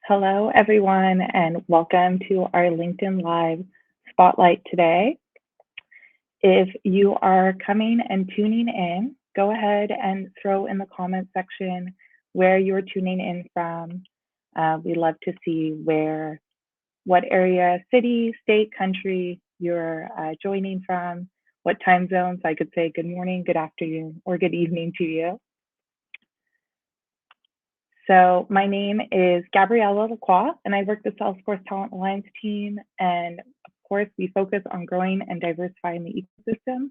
Hello, everyone, and welcome to our LinkedIn Live Spotlight today. If you are coming and tuning in, go ahead and throw in the comment section where you're tuning in from. We love to see what area, city, state, country you're joining from, what time zones. I could say good morning, good afternoon, or good evening to you. So my name is Gabriella Lacroix, and I work the Salesforce Talent Alliance team. And of course, we focus on growing and diversifying the ecosystem.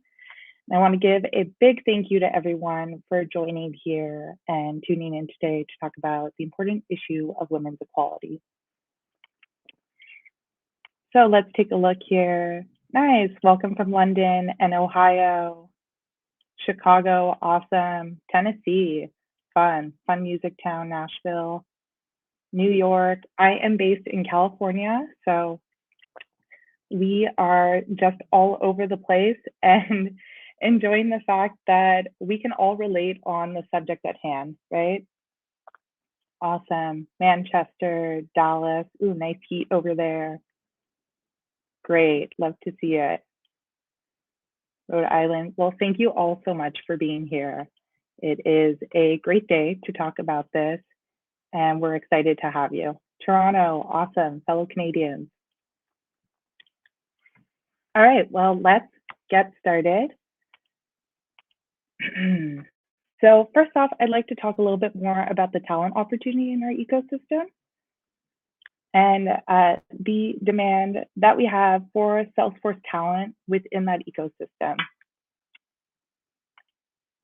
And I want to give a big thank you to everyone for joining here and tuning in today to talk about the important issue of women's equality. So let's take a look here. Nice, welcome from London and Ohio, Chicago, awesome, Tennessee, fun music town, Nashville, New York. I am based in California, so we are just all over the place and enjoying the fact that we can all relate on the subject at hand, right? Awesome. Manchester, Dallas. Ooh, nice heat over there. Great. Love to see it. Rhode Island. Well, thank you all so much for being here. It is a great day to talk about this, and we're excited to have you. Toronto, awesome, fellow Canadians. All right, well, let's get started. So first off, I'd like to talk a little bit more about the talent opportunity in our ecosystem and the demand that we have for Salesforce talent within that ecosystem.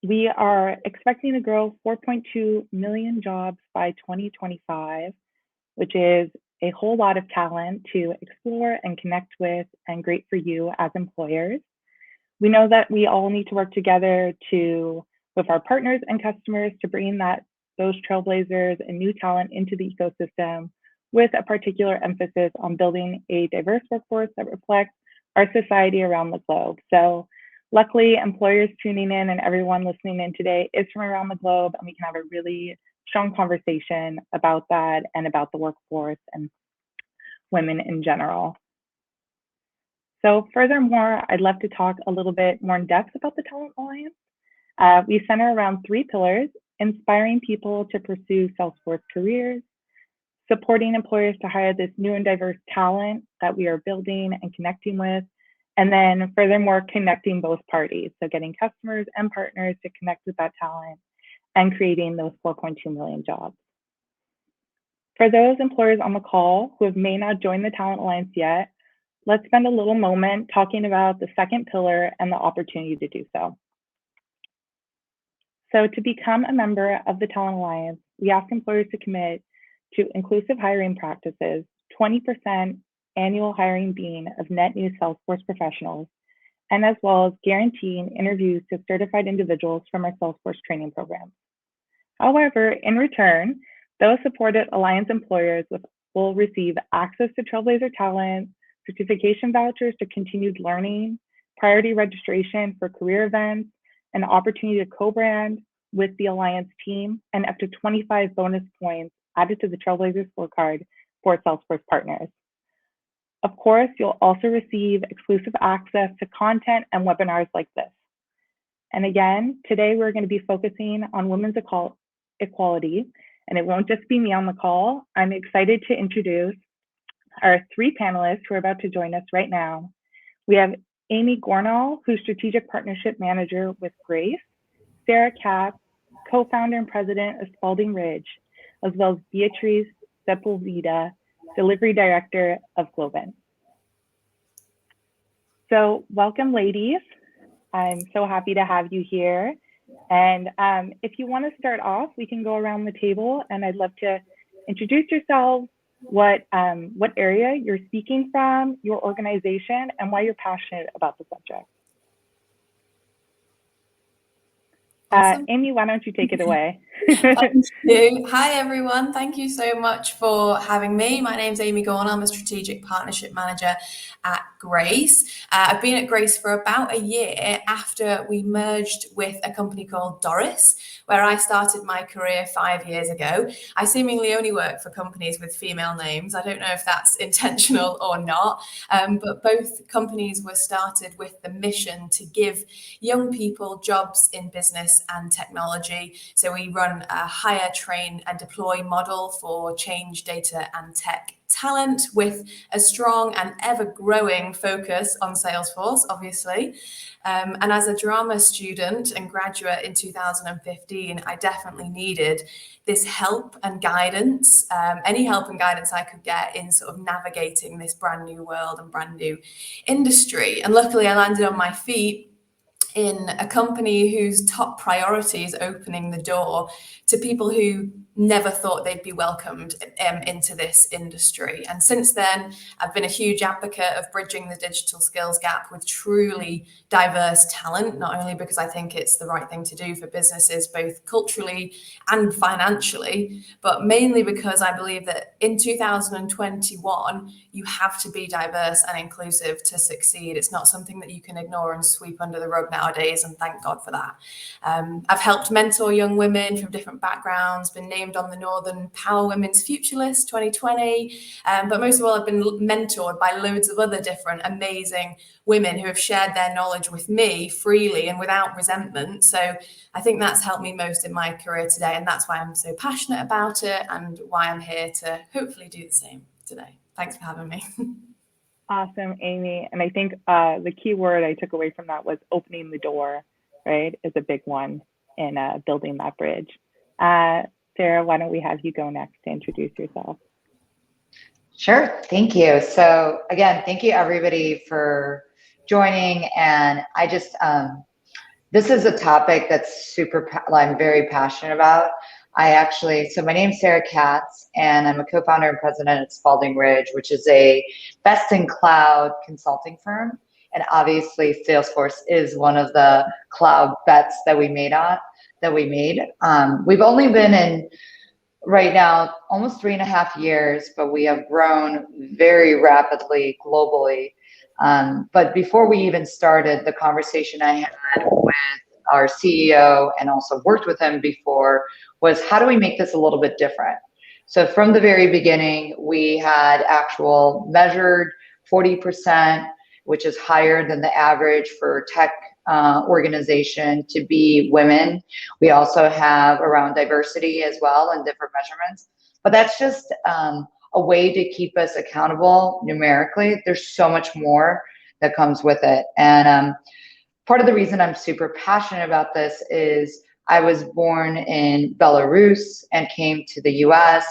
We are expecting to grow 4.2 million jobs by 2025, which is a whole lot of talent to explore and connect with, and great for you as employers. We know that we all need to work together with our partners and customers to bring those trailblazers and new talent into the ecosystem, with a particular emphasis on building a diverse workforce that reflects our society around the globe. So luckily, employers tuning in and everyone listening in today is from around the globe, and we can have a really strong conversation about that and about the workforce and women in general. So furthermore, I'd love to talk a little bit more in depth about the Talent Alliance. We center around 3 pillars: inspiring people to pursue Salesforce careers, supporting employers to hire this new and diverse talent that we are building and connecting with, and then furthermore, connecting both parties. So getting customers and partners to connect with that talent and creating those 4.2 million jobs. For those employers on the call who may not joined the Talent Alliance yet, let's spend a little moment talking about the second pillar and the opportunity to do so. So to become a member of the Talent Alliance, we ask employers to commit to inclusive hiring practices, 20% annual hiring being of net new Salesforce professionals, and as well as guaranteeing interviews to certified individuals from our Salesforce training program. However, in return, those supported Alliance employers will receive access to Trailblazer talent, certification vouchers to continued learning, priority registration for career events, an opportunity to co-brand with the Alliance team, and up to 25 bonus points added to the Trailblazer scorecard for Salesforce partners. Of course, you'll also receive exclusive access to content and webinars like this. And again, today we're going to be focusing on women's equality, and it won't just be me on the call. I'm excited to introduce our 3 panelists who are about to join us right now. We have Amy Gornall, who's Strategic Partnership Manager with Grace, Sarah Katz, co-founder and president of Spalding Ridge, as well as Beatrice Sepulveda, Delivery Director of Globant. So welcome, ladies. I'm so happy to have you here. And if you want to start off, we can go around the table, and I'd love to introduce yourselves, what area you're speaking from, your organization, and why you're passionate about the subject. Awesome. Amy, why don't you take it away? Thank you. Hi, everyone. Thank you so much for having me. My name's Amy Gorn. I'm a Strategic Partnership Manager at Grace. I've been at Grace for about a year after we merged with a company called Doris, where I started my career 5 years ago. I seemingly only work for companies with female names. I don't know if that's intentional or not, but both companies were started with the mission to give young people jobs in business and technology. So we run a hire, train and deploy model for change, data and tech talent, with a strong and ever-growing focus on Salesforce, obviously. And as a drama student and graduate in 2015, I definitely needed this help and guidance, any help and guidance I could get in sort of navigating this brand new world and brand new industry. And luckily I landed on my feet in a company whose top priority is opening the door to people who never thought they'd be welcomed into this industry. And since then, I've been a huge advocate of bridging the digital skills gap with truly diverse talent, not only because I think it's the right thing to do for businesses, both culturally and financially, but mainly because I believe that in 2021, you have to be diverse and inclusive to succeed. It's not something that you can ignore and sweep under the rug nowadays, and thank God for that. I've helped mentor young women from different backgrounds, been named on the Northern Power Women's Future List 2020, but most of all, I've been mentored by loads of other different amazing women who have shared their knowledge with me freely and without resentment. So I think that's helped me most in my career today, and that's why I'm so passionate about it and why I'm here to hopefully do the same today. Thanks for having me. Awesome, Amy. And I think the key word I took away from that was opening the door, right, is a big one in building that bridge. Sarah, why don't we have you go next to introduce yourself? Sure, thank you. So again, thank you everybody for joining. And I just, this is a topic that's I'm very passionate about. So my name's Sarah Katz, and I'm a co-founder and president at Spalding Ridge, which is a best-in-cloud consulting firm. And obviously Salesforce is one of the cloud bets that we made. We've only been in right now almost 3.5 years, but we have grown very rapidly globally. But before we even started, the conversation I had with our CEO and also worked with him before was, how do we make this a little bit different? So from the very beginning, we had actual measured 40%, which is higher than the average for tech organization, to be women. We also have around diversity as well in different measurements, but that's just a way to keep us accountable numerically. There's so much more that comes with it. And part of the reason I'm super passionate about this is I was born in Belarus and came to the US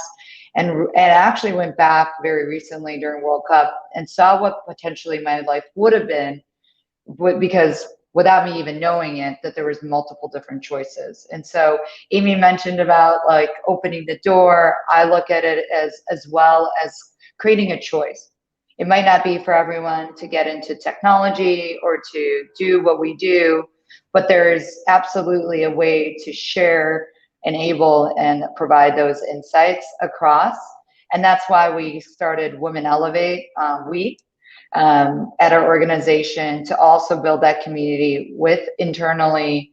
and actually went back very recently during World Cup and saw what potentially my life would have been, because without me even knowing it, that there was multiple different choices. And so Amy mentioned about like opening the door. I look at it as well as creating a choice. It might not be for everyone to get into technology or to do what we do, but there's absolutely a way to share, enable, and provide those insights across. And that's why we started Women Elevate Week at our organization, to also build that community internally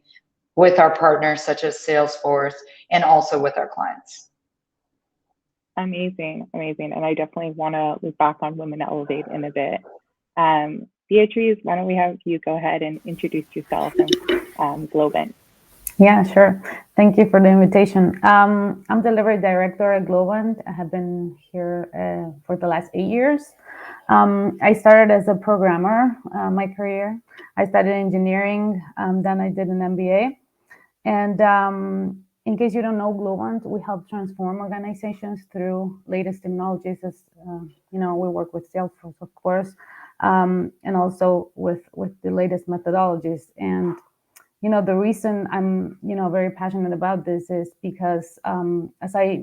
with our partners such as Salesforce and also with our clients. Amazing, amazing. And I definitely want to look back on Women Elevate in a bit. Beatrice, why don't we have you go ahead and introduce yourself and Globant? Yeah, sure. Thank you for the invitation. I'm delivery director at Globant. I have been here for the last 8 years. I started as a programmer, my career. I studied engineering, then I did an MBA. And in case you don't know Globant, we help transform organizations through latest technologies. As we work with Salesforce, of course, and also with the latest methodologies. And the reason I'm very passionate about this is because as I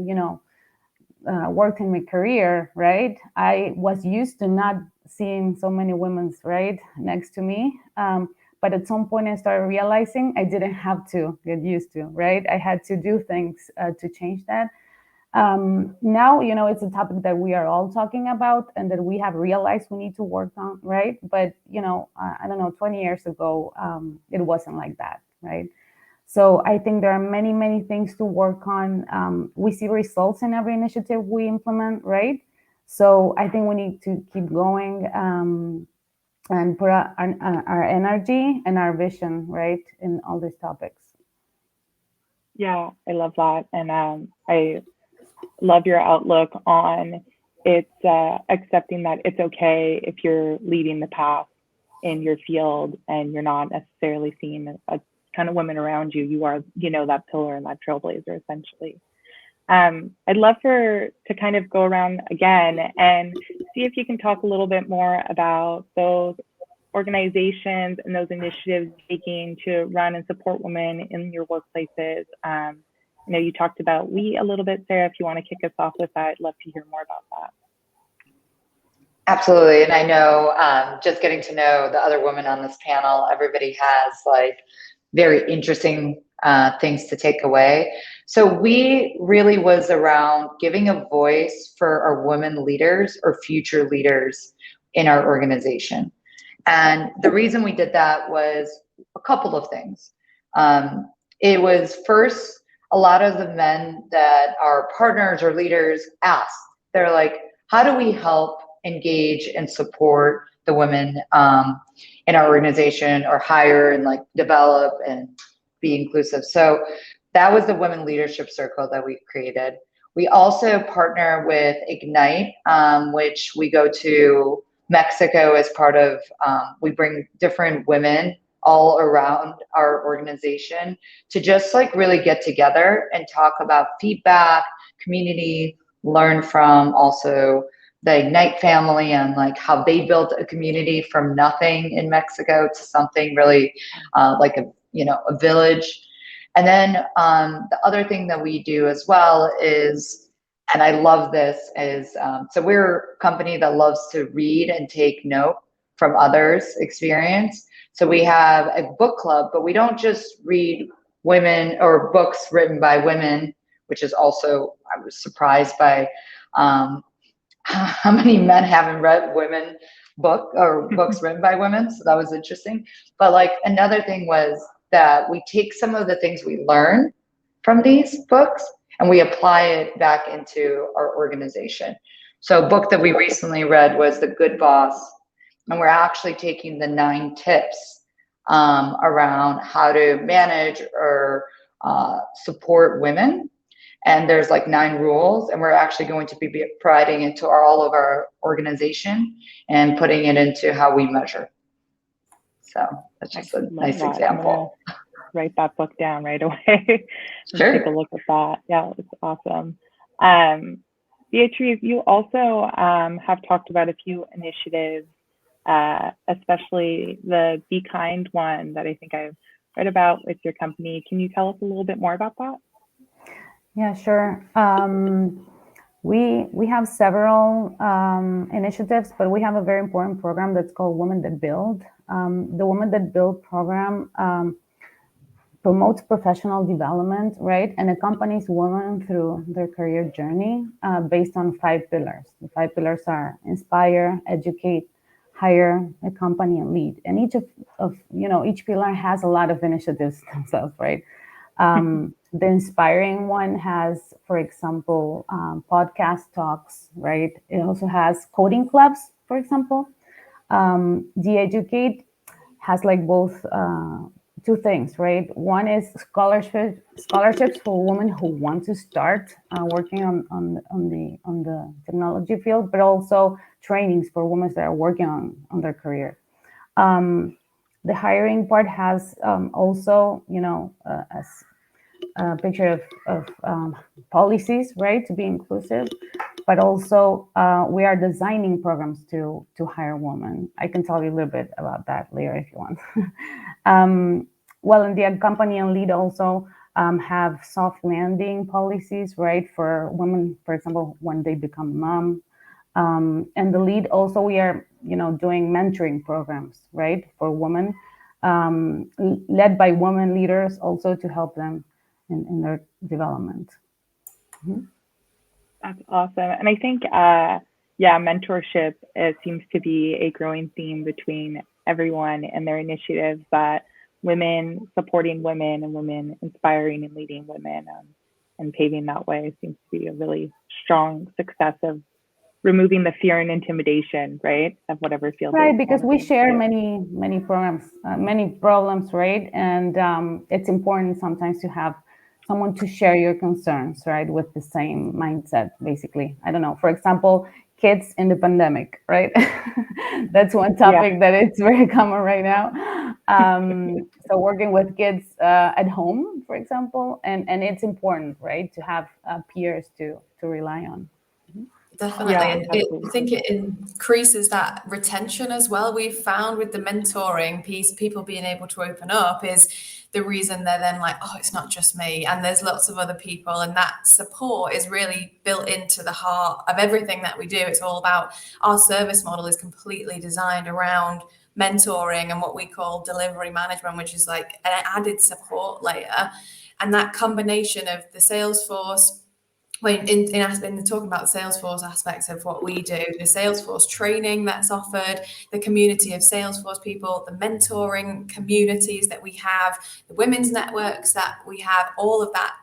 worked in my career, right, I was used to not seeing so many women right next to me. But at some point I started realizing I didn't have to get used to, right? I had to do things to change that. Now, it's a topic that we are all talking about and that we have realized we need to work on, right? But, I don't know, 20 years ago, it wasn't like that, right? So I think there are many, many things to work on. We see results in every initiative we implement, right? So I think we need to keep going and put our energy and our vision, right, in all these topics. Yeah, I love that. And I love your outlook on it's accepting that it's okay if you're leading the path in your field and you're not necessarily seeing a ton of women around you. You are, that pillar and that trailblazer essentially. I'd love to kind of go around again and see if you can talk a little bit more about those organizations and those initiatives taking to run and support women in your workplaces. You talked about we a little bit, Sarah. If you want to kick us off with that, I'd love to hear more about that. Absolutely. And I know just getting to know the other women on this panel, everybody has like very interesting things to take away. So we really was around giving a voice for our women leaders or future leaders in our organization. And the reason we did that was a couple of things. It was first, a lot of the men that are partners or leaders asked, they're like, how do we help engage and support the women in our organization, or hire and like develop and be inclusive? So that was the Women Leadership Circle that we created. We also partner with Ignite, which we go to Mexico as part of, we bring different women all around our organization to just like really get together and talk about feedback, community, learn from also the Ignite family and like how they built a community from nothing in Mexico to something really like a village. And then the other thing that we do as well is, and I love this, is so we're a company that loves to read and take note from others' experience. So we have a book club, but we don't just read women or books written by women, which is also, I was surprised by how many men haven't read women books written by women. So that was interesting. But like another thing was that we take some of the things we learn from these books and we apply it back into our organization. So a book that we recently read was The Good Boss, and we're actually taking the 9 tips around how to manage or support women. And there's like 9 rules, and we're actually going to be providing it to all of our organization and putting it into how we measure. So that's just a nice example. I'm gonna write that book down right away. Sure. Take a look at that. Yeah, it's awesome. Beatrice, you also have talked about a few initiatives, especially the Be Kind one that I think I've read about with your company. Can you tell us a little bit more about that? Yeah, sure. We have several initiatives, but we have a very important program that's called Women That Build. The Women That Build program promotes professional development, right, and accompanies women through their career journey based on 5 pillars. The 5 pillars are inspire, educate, hire, accompany, and lead. And each pillar has a lot of initiatives themselves, right? The inspiring one has, for example, podcast talks, right? It also has coding clubs, for example. The educate has like both 2 things, right? One is scholarships for women who want to start working on the technology field, but also trainings for women that are working on their career. The hiring part has also, a picture of policies, right, to be inclusive, but also we are designing programs to hire women. I can tell you a little bit about that later if you want. Well, in the accompany and lead also have soft landing policies, right, for women, for example, when they become mom. And the lead also, we are, doing mentoring programs, right, for women, led by women leaders also to help them in their development. Mm-hmm. That's awesome. And I think, mentorship seems to be a growing theme between everyone and their initiatives that women supporting women and women inspiring and leading women, and paving that way seems to be a really strong success of removing the fear and intimidation, right, of whatever field. Right, because we share many programs, many problems, right? And it's important sometimes to have someone to share your concerns, right, with the same mindset, basically. I don't know, for example, kids in the pandemic, right? That's one topic that it's very common right now. So working with kids at home, for example, and it's important, right, to have peers to rely on. Definitely. And I think it increases that retention as well. We've found with the mentoring piece, people being able to open up is the reason they're then like, oh, it's not just me. And there's lots of other people. And that support is really built into the heart of everything that we do. It's all about our service model is completely designed around mentoring and what we call delivery management, which is like an added support layer. And that combination of the Salesforce, when in talking about the Salesforce aspects of what we do, the Salesforce training that's offered, the community of Salesforce people, the mentoring communities that we have, the women's networks that we have, all of that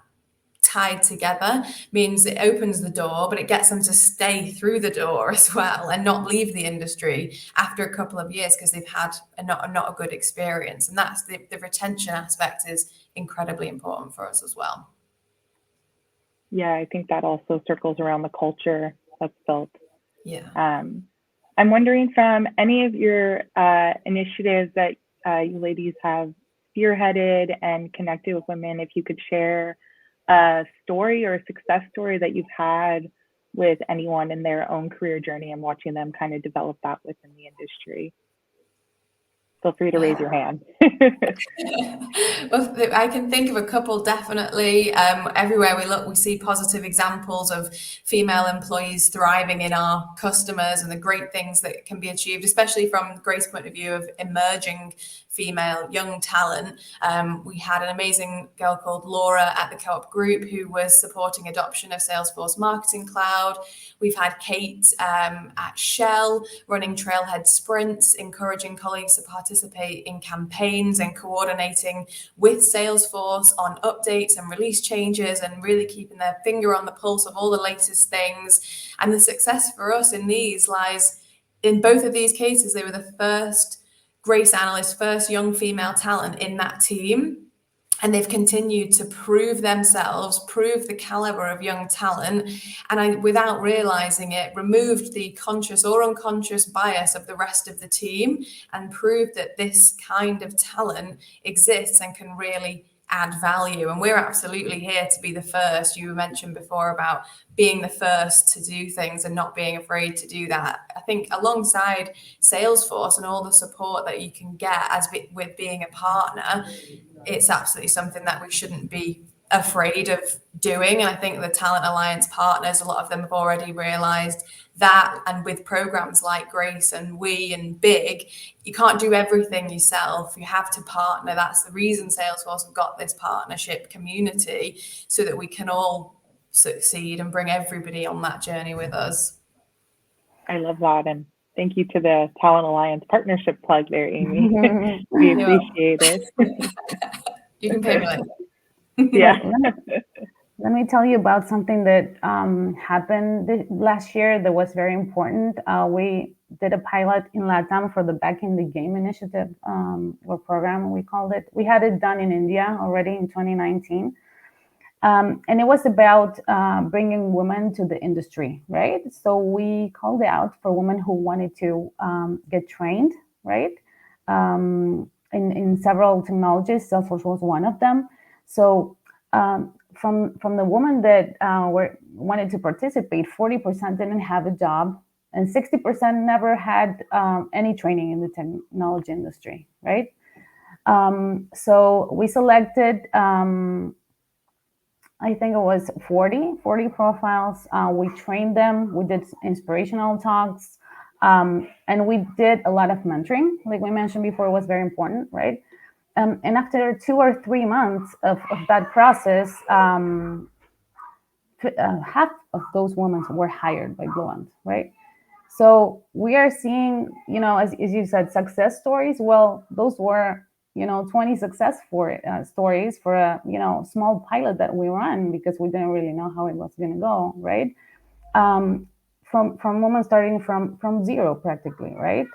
tied together means it opens the door, but it gets them to stay through the door as well and not leave the industry after a couple of years because they've had not a good experience. And that's the retention aspect is incredibly important for us as well. Yeah, I think that also circles around the culture that's built. Yeah. I'm wondering, from any of your initiatives that you ladies have spearheaded and connected with women, if you could share a story or a success story that you've had with anyone in their own career journey and watching them kind of develop that within the industry. Feel free to raise your hand. Well, I can think of a couple, definitely. Everywhere we look, we see positive examples of female employees thriving in our customers and the great things that can be achieved, especially from Grace's point of view of emerging female young talent. We had an amazing girl called Laura at the Co-op Group who was supporting adoption of Salesforce Marketing Cloud. We've had Kate at Shell running trailhead sprints, encouraging colleagues to participate in campaigns and coordinating with Salesforce on updates and release changes and really keeping their finger on the pulse of all the latest things. And the success for us in these lies in both of these cases. They were the first Grace analyst, first young female talent in that team. And they've continued to prove themselves, prove the caliber of young talent. And without realizing it, removed the conscious or unconscious bias of the rest of the team and proved that this kind of talent exists and can really add value. And we're absolutely here to be the first. You mentioned before about being the first to do things and not being afraid to do that. I think alongside Salesforce and all the support that you can get with being a partner, it's absolutely something that we shouldn't be afraid of doing. And I think the Talent Alliance partners, a lot of them have already realized that. And with programs like Grace and We and Big, you can't do everything yourself. You have to partner. That's the reason Salesforce have got this partnership community, so that we can all succeed and bring everybody on that journey with us. I love that. And thank you to the Talent Alliance partnership plug there, Amy. We appreciate it. You can pay me later. Yeah. Let me tell you about something that happened last year that was very important. We did a pilot in LATAM for the Back in the Game initiative, or program we called it. We had it done in India already in 2019. And it was about bringing women to the industry, right? So we called out for women who wanted to get trained, right? In several technologies. Salesforce was one of them. So from the women that wanted to participate, 40% didn't have a job, and 60% never had any training in the technology industry, right? So we selected, I think it was 40 profiles. We trained them. We did inspirational talks. And we did a lot of mentoring. Like we mentioned before, it was very important, right? And after 2 or 3 months of that process, half of those women were hired by Bluent, right? So we are seeing, as you said, success stories. Well, those were 20 success stories for a, small pilot that we run because we didn't really know how it was going to go, right? From women starting from zero practically, right?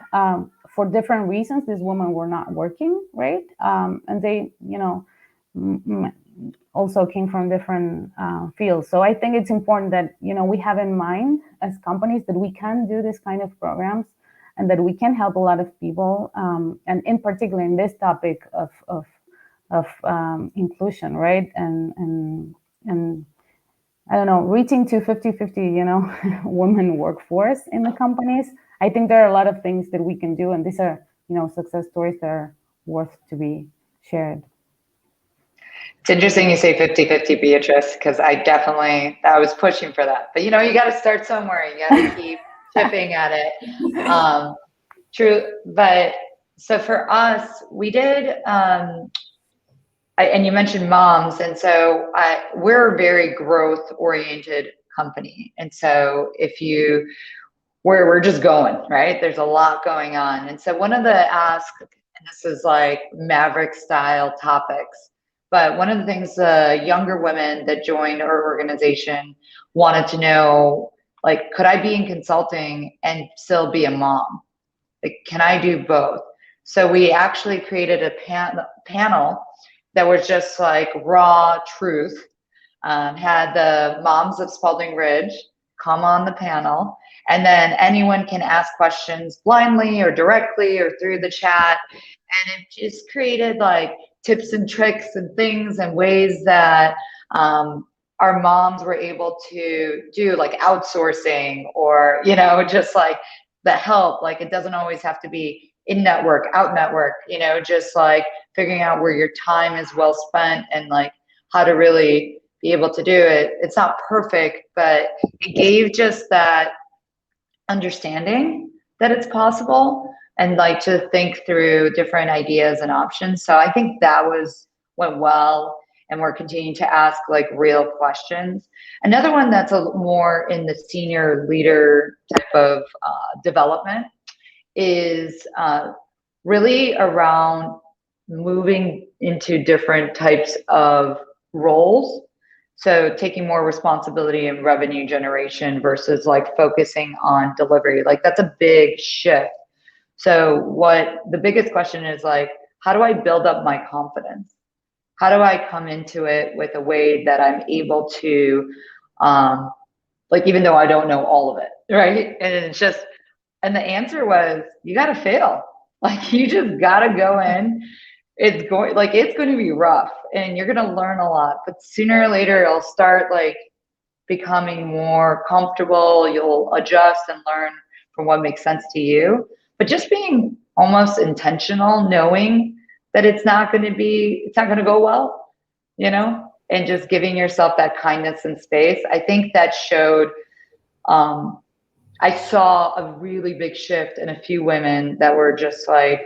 For different reasons, these women were not working, right? And they, also came from different fields. So I think it's important that, we have in mind as companies that we can do this kind of programs and that we can help a lot of people. And in particular in this topic of inclusion, right? And I don't know, reaching to 50-50, women workforce in the companies. I think there are a lot of things that we can do. And these are, success stories that are worth to be shared. It's interesting you say 50-50, Beatrice, because I was pushing for that. But, you got to start somewhere. You got to keep chipping at it. True. But so for us, we did, and you mentioned moms. And so we're a very growth oriented company. And so we're just going, right? There's a lot going on. And so one of the asks, and this is like Maverick style topics, but one of the things the younger women that joined our organization wanted to know, like, could I be in consulting and still be a mom? Like, can I do both? So we actually created a panel that was just like raw truth, had the moms of Spalding Ridge come on the panel, and then anyone can ask questions blindly or directly or through the chat. And it just created like tips and tricks and things and ways that our moms were able to do, like outsourcing or, just like the help. Like, it doesn't always have to be in network, out network, just like figuring out where your time is well spent and like how to really be able to do it. It's not perfect, but it gave just that understanding that it's possible and like to think through different ideas and options. So I think that went well, and we're continuing to ask like real questions. Another one that's a more in the senior leader type of development is really around moving into different types of roles. So taking more responsibility in revenue generation versus like focusing on delivery. Like, that's a big shift. So what the biggest question is, like, how do I build up my confidence? How do I come into it with a way that I'm able to, like, even though I don't know all of it, right? And the answer was, you got to fail. Like, you just got to go in. It's going to be rough and you're going to learn a lot, but sooner or later it'll start like becoming more comfortable. You'll adjust and learn from what makes sense to you, but just being almost intentional, knowing that it's not going to go well, and just giving yourself that kindness and space. I think that showed, I saw a really big shift in a few women that were just like,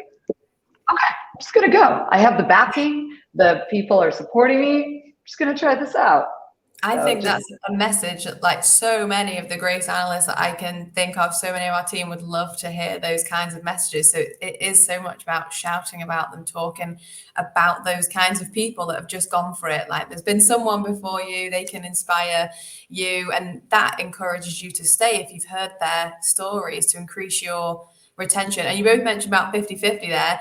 okay, I'm just going to go. I have the backing. The people are supporting me. I'm just going to try this out. I think that's a message that like so many of the grace analysts that I can think of, so many of our team would love to hear those kinds of messages. So it is so much about shouting about them, talking about those kinds of people that have just gone for it. Like, there's been someone before you, they can inspire you, and that encourages you to stay if you've heard their stories, to increase your retention. And you both mentioned about 50-50 there.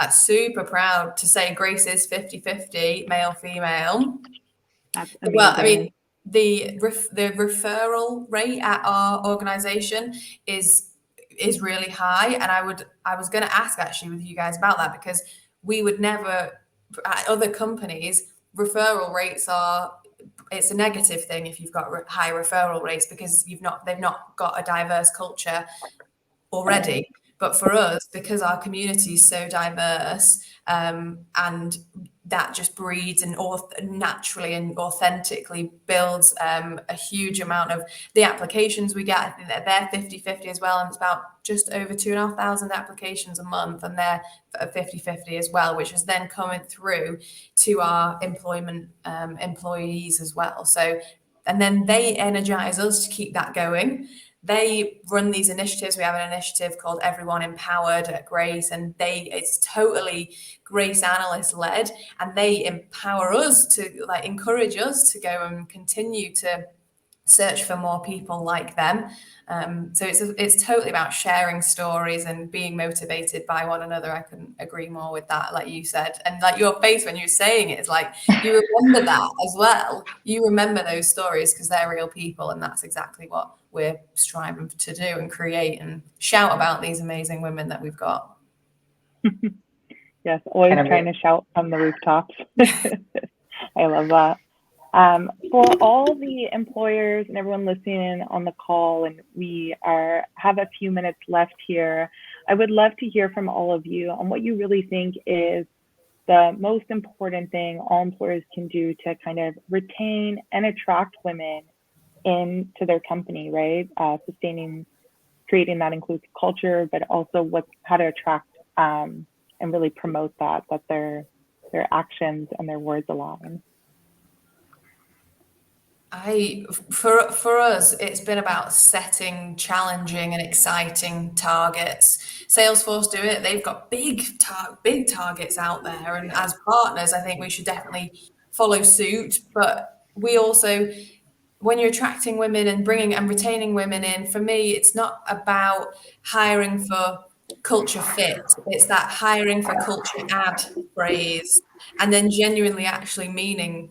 I'm super proud to say Grace is 50-50 male female. That's amazing. Well, I mean, the referral rate at our organization is really high, and I was going to ask actually with you guys about that, because we would never, at other companies, referral rates it's a negative thing if you've got high referral rates, because they've not got a diverse culture already. But for us, because our community is so diverse, and that just breeds and naturally and authentically builds a huge amount of the applications we get. I think that they're 50-50 as well, and it's about just over 2,500 applications a month, and they're 50-50 as well, which is then coming through to our employees as well. So, and then they energize us to keep that going. they run these initiatives. We have an initiative called Everyone Empowered at Grace, and it's totally Grace analyst led, and they empower us to like encourage us to go and continue to search for more people like them. So it's totally about sharing stories and being motivated by one another. I couldn't agree more with that, like you said. And like your face when you're saying it is like, you remember that as well. You remember those stories because they're real people, and that's exactly what we're striving to do and create and shout about these amazing women that we've got. Yes, always trying to shout from the rooftops. I love that. For all the employers and everyone listening on the call, and we have a few minutes left here, I would love to hear from all of you on what you really think is the most important thing all employers can do to kind of retain and attract women into their company, right? Creating that inclusive culture, but also how to attract and really promote that their actions and their words align. For us, it's been about setting challenging and exciting targets. Salesforce do it. They've got big targets out there. And as partners, I think we should definitely follow suit. But we also, when you're attracting women and bringing and retaining women in, for me, it's not about hiring for culture fit. It's that hiring for culture add phrase, and then genuinely actually meaning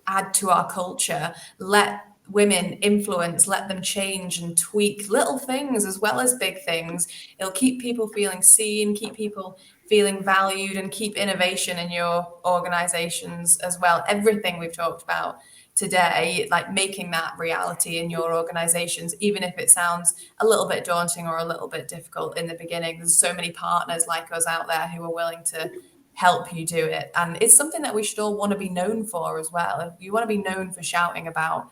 add to our culture, let women influence, let them change and tweak little things as well as big things. It'll keep people feeling seen, keep people feeling valued, and keep innovation in your organizations as well. Everything we've talked about today, like making that reality in your organizations, even if it sounds a little bit daunting or a little bit difficult in the beginning. There's so many partners like us out there who are willing to help you do it. And it's something that we should all want to be known for as well. If you want to be known for shouting about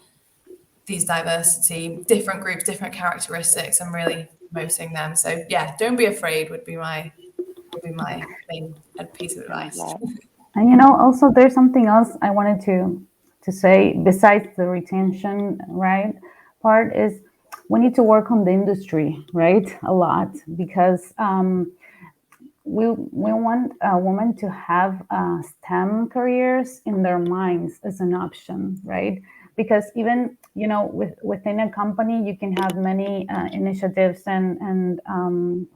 these diversity, different groups, different characteristics, and really promoting them. So yeah, don't be afraid would be my main piece of advice. And also there's something else I wanted to say besides the retention, right, part is we need to work on the industry, right, a lot, because we want women to have STEM careers in their minds as an option, right? Because even within a company, you can have many initiatives and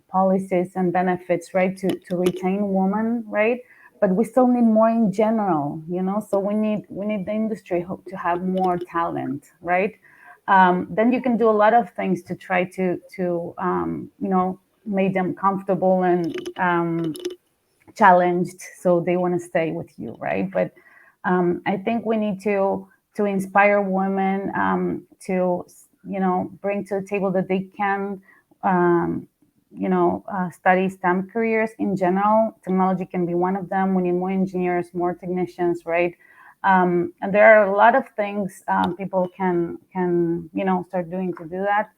policies and benefits, right, to retain women, right? But we still need more in general, So we need the industry to have more talent, right? Then you can do a lot of things to try to make them comfortable and challenged, so they want to stay with you, right? But I think we need to inspire women to bring to the table that they can study STEM careers in general. Technology can be one of them. We need more engineers, more technicians, right? And there are a lot of things people can start doing to do that.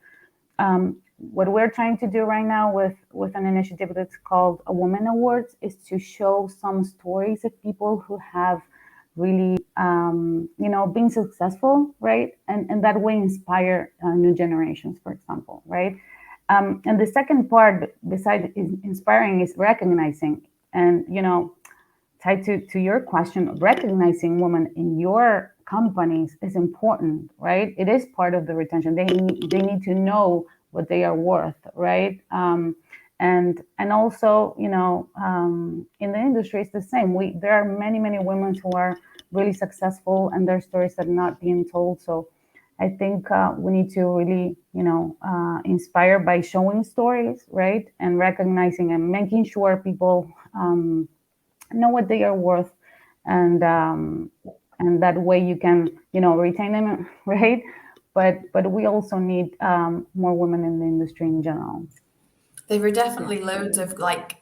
What we're trying to do right now with an initiative that's called a Women Awards is to show some stories of people who have really, been successful, right? And that way inspire new generations, for example, right? And the second part, besides inspiring, is recognizing. And, tied to your question, recognizing women in your companies is important, right? It is part of the retention. They need to know what they are worth, right? And also, in the industry, it's the same. There are many women who are really successful, and their stories are not being told. So I think we need to really, inspire by showing stories, right? And recognizing and making sure people know what they are worth, and that way you can, retain them, right? But we also need more women in the industry in general. There are definitely loads of like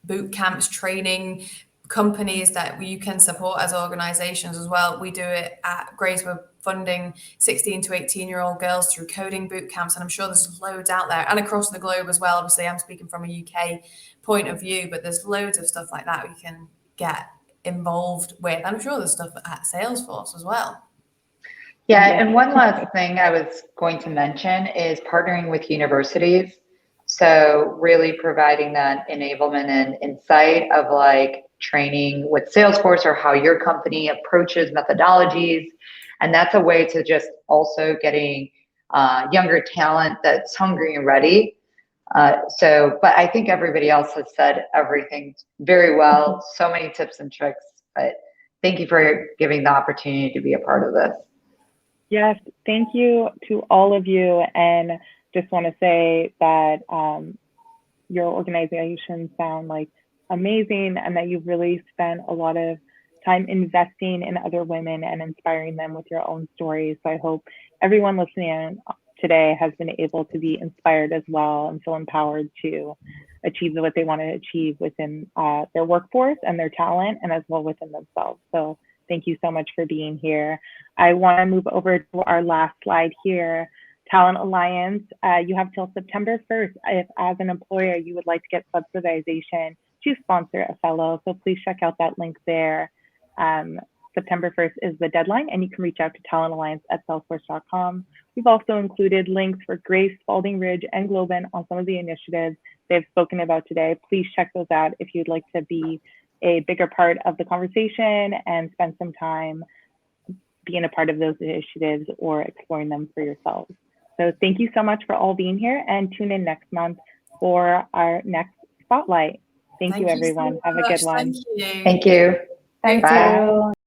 boot camps, training companies that you can support as organizations as well. We do it at Grace. We're funding 16 to 18-year-old girls through coding boot camps, and I'm sure there's loads out there and across the globe as well. Obviously, I'm speaking from a UK point of view, but there's loads of stuff like that we can get involved with. I'm sure there's stuff at Salesforce as well. Yeah, Yes. and one last thing I was going to mention is partnering with universities. So really providing that enablement and insight of like training with Salesforce or how your company approaches methodologies. And that's a way to just also getting younger talent that's hungry and ready. But I think everybody else has said everything very well. So many tips and tricks, but thank you for giving the opportunity to be a part of this. Yes, thank you to all of you. And just want to say that your organizations sound like amazing and that you've really spent a lot of time investing in other women and inspiring them with your own stories. So I hope everyone listening in today has been able to be inspired as well and feel empowered to achieve what they want to achieve within their workforce and their talent, and as well within themselves. So thank you so much for being here. I want to move over to our last slide here. Talent Alliance, you have till September 1st if as an employer you would like to get subsidization to sponsor a fellow. So please check out that link there. September 1st is the deadline, and you can reach out to talentalliance@salesforce.com. We've also included links for Grace, Spalding Ridge, and Globin on some of the initiatives they've spoken about today. Please check those out if you'd like to be a bigger part of the conversation and spend some time being a part of those initiatives or exploring them for yourselves. So thank you so much for all being here, and tune in next month for our next spotlight. Thank you, everyone. So have a good one. Thank you. Thank you. Thank Bye. you.